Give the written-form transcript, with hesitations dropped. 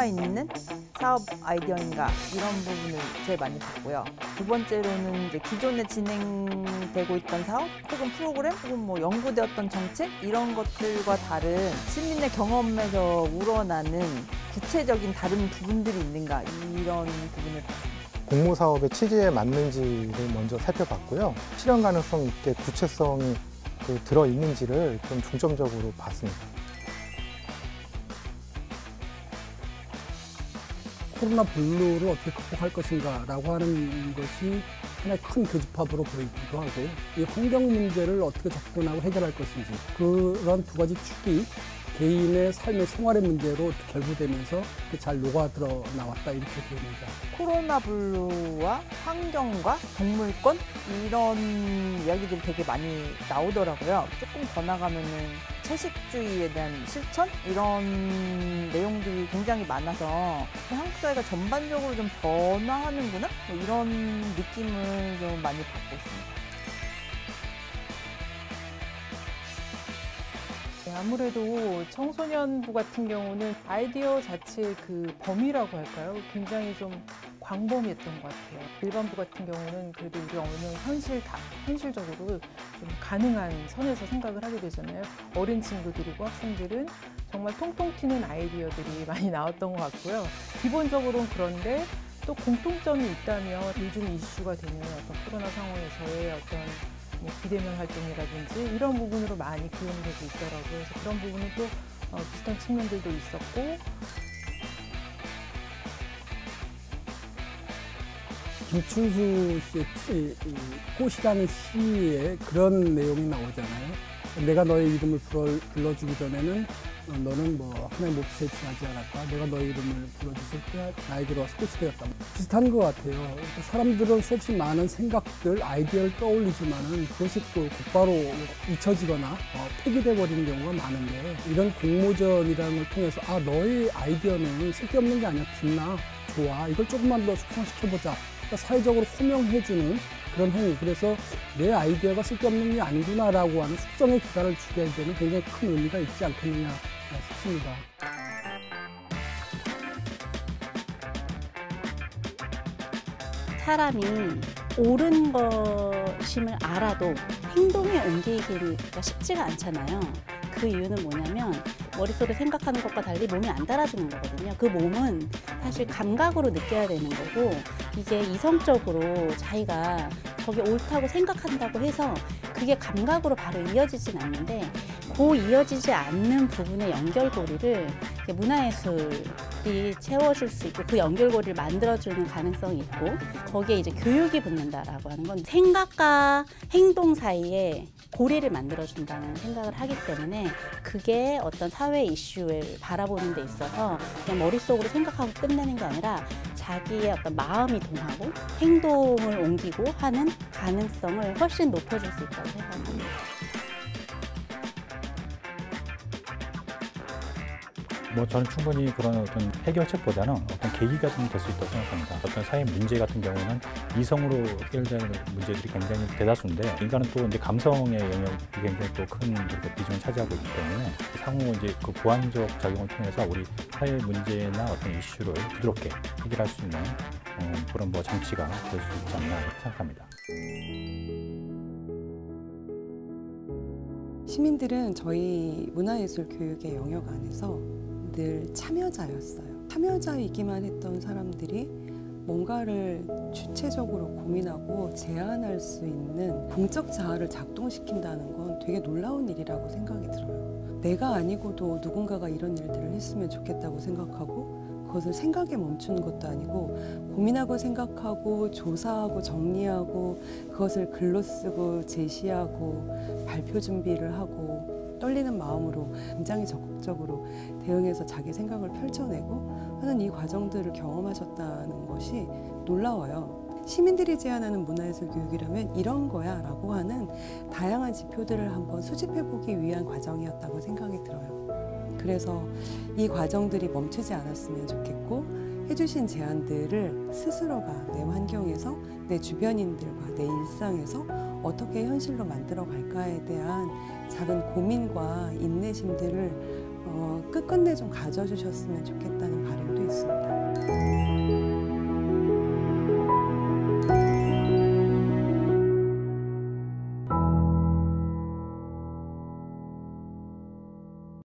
의미가 있는 사업 아이디어인가 이런 부분을 제일 많이 봤고요. 두 번째로는 이제 기존에 진행되고 있던 사업 혹은 프로그램 혹은 뭐 연구되었던 정책 이런 것들과 다른 시민의 경험에서 우러나는 구체적인 다른 부분들이 있는가 이런 부분을 봤습니다. 공모사업의 취지에 맞는지를 먼저 살펴봤고요. 실현 가능성 있게 구체성이 들어있는지를 좀 중점적으로 봤습니다. 코로나 블루를 어떻게 극복할 것인가라고 하는 것이 하나의 큰 교집합으로 보이기도 하고 이 환경 문제를 어떻게 접근하고 해결할 것인지 그런 두 가지 축이 개인의 삶의 생활의 문제로 결부되면서 잘 녹아들어 나왔다 이렇게 보입니다. 코로나 블루와 환경과 동물권 이런 이야기들이 되게 많이 나오더라고요. 조금 더 나가면은 채식주의에 대한 실천 이런 내용들이 굉장히 많아서 한국 사회가 전반적으로 좀 변화하는구나 뭐 이런 느낌을 좀 많이 받고 있습니다. 아무래도 청소년부 같은 경우는 아이디어 자체의 그 범위라고 할까요? 굉장히 좀 광범위했던 것 같아요. 일반부 같은 경우는 그래도 우리가 어느 현실적으로 좀 가능한 선에서 생각을 하게 되잖아요. 어린 친구들이고 학생들은 정말 통통 튀는 아이디어들이 많이 나왔던 것 같고요. 기본적으로는 그런데 또 공통점이 있다면 요즘 이슈가 되는 어떤 코로나 상황에서의 어떤 뭐 비대면 활동이라든지 이런 부분으로 많이 기용되고 있더라고요. 그래서 그런 부분은 또 비슷한 측면들도 있었고. 김춘수 씨의 꽃이라는 시에 그런 내용이 나오잖아요. 내가 너의 이름을 불러주기 전에는 너는 뭐 하나의 몫에 지나지 않았다. 내가 너의 이름을 불러줬을 때 나에게로 와서 꽃이 되었다. 비슷한 것 같아요. 사람들은 수없이 많은 생각들, 아이디어를 떠올리지만은 그것이 또 곧바로 잊혀지거나 폐기돼 버리는 경우가 많은데 이런 공모전이라는 걸 통해서 너의 아이디어는 쓸데없는 게 아니야. 빛나, 좋아. 이걸 조금만 더 숙성시켜보자. 그러니까 사회적으로 호명해주는 그런 행위. 그래서 내 아이디어가 쓸데없는 게 아니구나라고 하는 숙성의 기간을 주게 되는 굉장히 큰 의미가 있지 않겠느냐 싶습니다. 사람이 옳은 것임을 알아도 행동에 옮기기가 쉽지가 않잖아요. 그 이유는 뭐냐면 머릿속에 생각하는 것과 달리 몸이 안 따라주는 거거든요. 그 몸은 사실 감각으로 느껴야 되는 거고 이게 이성적으로 자기가 저게 옳다고 생각한다고 해서 그게 감각으로 바로 이어지진 않는데 그 이어지지 않는 부분의 연결고리를 문화예술이 채워줄 수 있고 그 연결고리를 만들어주는 가능성이 있고 거기에 이제 교육이 붙는다라고 하는 건 생각과 행동 사이에 고리를 만들어준다는 생각을 하기 때문에 그게 어떤 사회 이슈를 바라보는 데 있어서 그냥 머릿속으로 생각하고 끝내는 게 아니라 자기의 어떤 마음이 동하고 행동을 옮기고 하는 가능성을 훨씬 높여줄 수 있다고 생각합니다. 저는 충분히 그런 어떤 해결책보다는 어떤 계기가 좀 될 수 있다고 생각합니다. 어떤 사회 문제 같은 경우는 이성으로 해결되는 문제들이 굉장히 대다수인데 인간은 또 이제 감성의 영역이 굉장히 또 큰 비중을 차지하고 있기 때문에 상호 이제 그 보완적 작용을 통해서 우리 사회 문제나 어떤 이슈를 부드럽게 해결할 수 있는 그런 장치가 될 수 있지 않나 생각합니다. 시민들은 저희 문화예술 교육의 영역 안에서 늘 참여자였어요. 참여자이기만 했던 사람들이 뭔가를 주체적으로 고민하고 제안할 수 있는 공적 자아를 작동시킨다는 건 되게 놀라운 일이라고 생각이 들어요. 내가 아니고도 누군가가 이런 일들을 했으면 좋겠다고 생각하고 그것을 생각에 멈추는 것도 아니고 고민하고 생각하고 조사하고 정리하고 그것을 글로 쓰고 제시하고 발표 준비를 하고 떨리는 마음으로 굉장히 적극적으로 대응해서 자기 생각을 펼쳐내고 하는 이 과정들을 경험하셨다는 것이 놀라워요. 시민들이 제안하는 문화예술 교육이라면 이런 거야 라고 하는 다양한 지표들을 한번 수집해보기 위한 과정이었다고 생각이 들어요. 그래서 이 과정들이 멈추지 않았으면 좋겠고 해주신 제안들을 스스로가 내 환경에서 내 주변인들과 내 일상에서 어떻게 현실로 만들어 갈까에 대한 작은 고민과 인내심들을 끝끝내 좀 가져주셨으면 좋겠다는 바람도 신청했습니다.